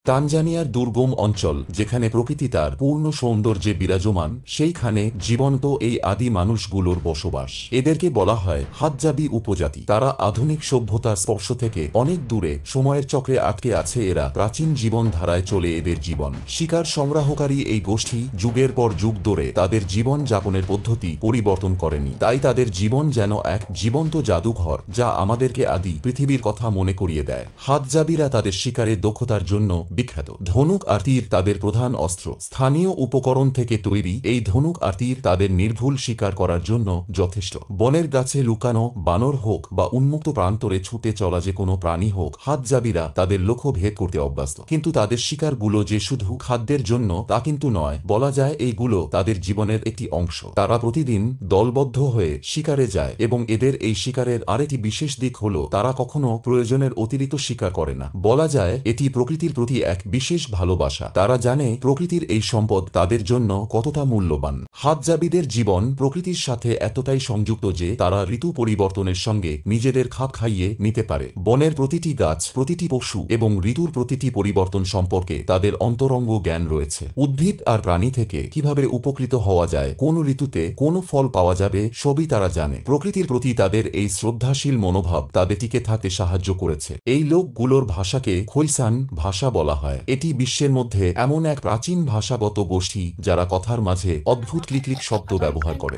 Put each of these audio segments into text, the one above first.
তানজানিয়ার দুর্গম অঞ্চল, যেখানে প্রকৃতি তার পূর্ণ সৌন্দর্যে বিরাজমান, সেইখানে জীবন্ত এই আদি মানুষগুলোর বসবাস। এদেরকে বলা হয় হাদজাবি উপজাতি। তারা আধুনিক সভ্যতার স্পর্শ থেকে অনেক দূরে, সময়ের চক্রে আটকে আছে। এরা প্রাচীন জীবন ধারায় চলে এদের জীবন। শিকার সংগ্রহকারী এই গোষ্ঠী যুগের পর যুগ ধরে তাদের জীবন যাপনের পদ্ধতি পরিবর্তন করেনি। তাই তাদের জীবন যেন এক জীবন্ত জাদুঘর, যা আমাদেরকে আদি পৃথিবীর কথা মনে করিয়ে দেয়। হাদজাবিরা তাদের শিকারের দক্ষতার জন্য বিখ্যাত। ধনুক আর তীর তাদের প্রধান অস্ত্র। স্থানীয় উপকরণ থেকে তৈরি এই ধনুক আর তীর তাদের নির্ভুল শিকার করার জন্য যথেষ্ট। বনের গাছে লুকানো বানর হোক বা উন্মুক্ত প্রান্তরে ছুটে চলা যে কোনো প্রাণী হোক, হাদজাবিরা তাদের লক্ষ্য ভেদ করতে অভ্যস্ত। কিন্তু তাদের শিকারগুলো যে শুধু খাদ্যের জন্য তা কিন্তু নয়। বলা যায় এইগুলো তাদের জীবনের একটি অংশ। তারা প্রতিদিন দলবদ্ধ হয়ে শিকারে যায় এবং এদের এই শিকারের আরেকটি বিশেষ দিক হলো তারা কখনো প্রয়োজনের অতিরিক্ত শিকার করে না। বলা যায় এটি প্রকৃতির প্রতি এক বিশেষ ভালোবাসা। তারা জানে প্রকৃতির এই সম্পদ তাদের জন্য কতটা মূল্যবান। হাদজাবিদের জীবন প্রকৃতির সাথে এতটাই সংযুক্ত যে তারা ঋতু পরিবর্তনের সঙ্গে নিজেদের খাপ খাইয়ে নিতে পারে। বনের প্রতিটি গাছ, প্রতিটি পশু এবং ঋতুর প্রতিটি পরিবর্তন সম্পর্কে তাদের অন্তরঙ্গ জ্ঞান রয়েছে। উদ্ভিদ আর প্রাণী থেকে কিভাবে উপকৃত হওয়া যায়, কোন ঋতুতে কোন ফল পাওয়া যাবে, সবই তারা জানে। প্রকৃতির প্রতি তাদের এই শ্রদ্ধাশীল মনোভাব তাদের টিকে থাকতে সাহায্য করেছে। এই লোকগুলোর ভাষাকে খৈসান ভাষা বলা হয়। এটি বিশ্বের মধ্যে এমন এক প্রাচীন ভাষাগত গোষ্ঠী যারা কথার মাঝে অদ্ভুত ক্লিক শব্দ ব্যবহার করে।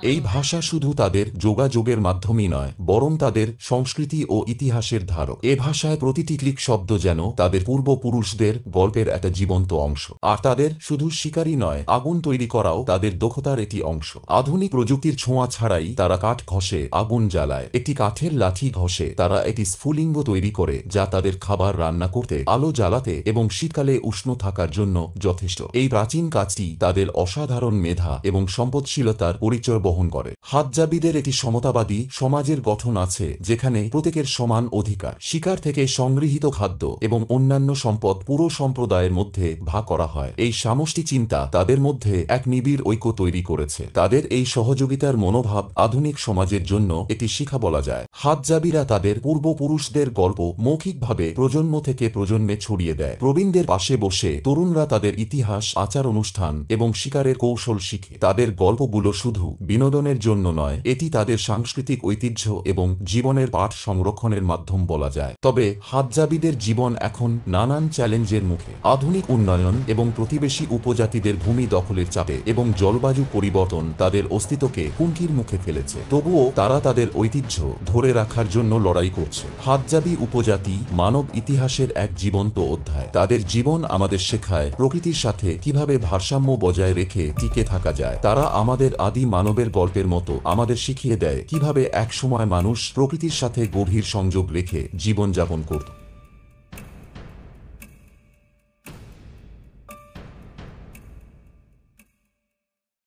এই ভাষা শুধু তাদের যোগাযোগের মাধ্যমই নয়, বরং তাদের সংস্কৃতি ও ইতিহাসের ধারক। এ ভাষায় প্রতিটি ক্লিক শব্দ যেন তাদের পূর্বপুরুষদের গল্পের একটা জীবন্ত অংশ। আর তাদের শুধু শিকারই নয়, আগুন তৈরি করাও তাদের দক্ষতার একটি অংশ। আধুনিক প্রযুক্তির ছোঁয়া ছাড়াই তারা কাঠ ঘষে আগুন জ্বালায়। একটি কাঠের লাঠি ঘষে তারা একটি স্ফুলিঙ্গ তৈরি করে, যা তাদের খাবার রান্না করতে, আলো জ্বালাতে এবং শীতকালে উষ্ণ থাকার জন্য যথেষ্ট। এই প্রাচীন কাজটি তাদের অসাধারণ মেধা এবং সম্পদশীলতার পরিচয় বহন করে। হাদজাবিদের একটি সমতাবাদী সমাজের গঠন আছে, যেখানে প্রত্যেকের সমান অধিকার। শিকার থেকে সংগৃহীত খাদ্য এবং অন্যান্য সম্পদ পুরো সম্প্রদায়ের মধ্যে ভাগ করা হয়। এই সমষ্টি চিন্তা তাদের মধ্যে এক নিবিড় ঐক্য তৈরি করেছে। তাদের এই সহযোগিতার মনোভাব আধুনিক সমাজের জন্য একটি শিক্ষা বলা যায়। হাদজাবিরা তাদের পূর্বপুরুষদের গল্প মৌখিকভাবে প্রজন্ম থেকে প্রজন্মে ছড়িয়ে দেয়। প্রবীণদের পাশে বসে তরুণরা তাদের ইতিহাস, আচার অনুষ্ঠান এবং শিকারের কৌশল শিখে। তাদের গল্পগুলো শুধু বিনোদনের জন্য নয়, এটি তাদের সাংস্কৃতিক ঐতিহ্য এবং জীবনের পাঠ সংরক্ষণের মাধ্যম বলা যায়। তবে হাদজাবিদের জীবন এখন নানান চ্যালেঞ্জের মুখে। আধুনিক উন্নয়ন এবং প্রতিবেশী উপজাতিদের ভূমি দখলের চাপে এবং জলবায়ু পরিবর্তন তাদের অস্তিত্বকে হুমকির মুখে ফেলেছে। তবুও তারা তাদের ঐতিহ্য ধরে রাখার জন্য লড়াই করছে। হাদজাবি উপজাতি মানব ইতিহাসের এক জীবন্ত অধ্যায়। তাদের জীবন আমাদের শেখায় প্রকৃতির সাথে কিভাবে ভারসাম্য বজায় রেখে টিকে থাকা যায়। তারা আমাদের আদি মানবের গল্পের মতো আমাদের শিখিয়ে দেয় কিভাবে একসময় মানুষ প্রকৃতির সাথে গভীর সংযোগ রেখে জীবনযাপন করত।